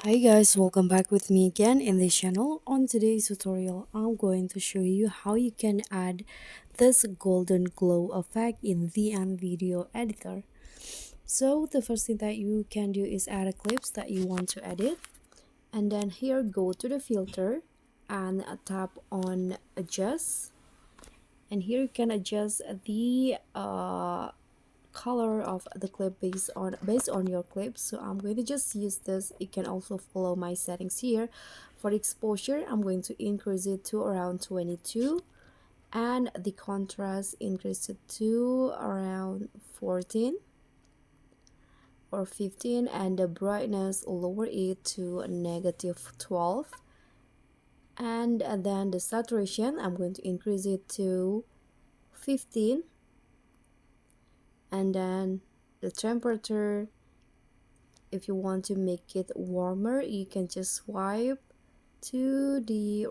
Hi guys, welcome back with me again in this channel. On today's tutorial, I'm going to show you how you can add this golden glow effect in the video editor. So the first thing that you can do is add a clips that you want to edit, and then here go to the filter and tap on adjust, and here you can adjust the color of the clip based on your clips. So I'm going to just use this. You can also follow my settings here. For the exposure, I'm going to increase it to around 22, and the contrast increase it to around 14 or 15, and the brightness lower it to negative 12, and then the saturation I'm going to increase it to 15, and then the temperature, if you want to make it warmer, you can just swipe to the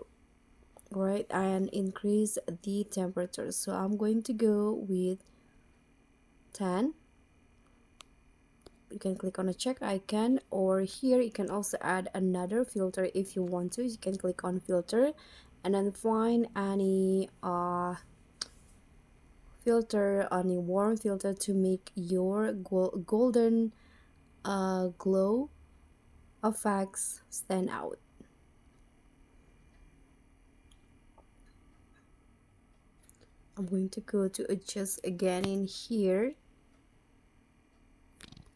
right and increase the temperature. So I'm going to go with 10. You can click on a check icon, or here you can also add another filter if you want to. You can click on filter and then find any filter, any warm filter to make your golden glow effects stand out. I'm going to go to adjust again in here,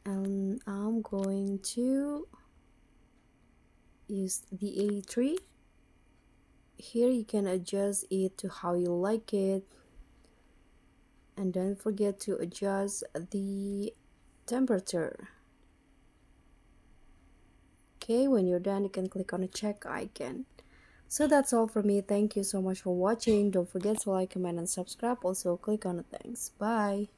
and I'm going to use the A3. Here you can adjust it to how you like it, and don't forget to adjust the temperature. Okay, when you're done, you can click on a check icon. So that's all for me. Thank you so much for watching. Don't forget to like, comment, and subscribe. Also click on the thanks. Bye.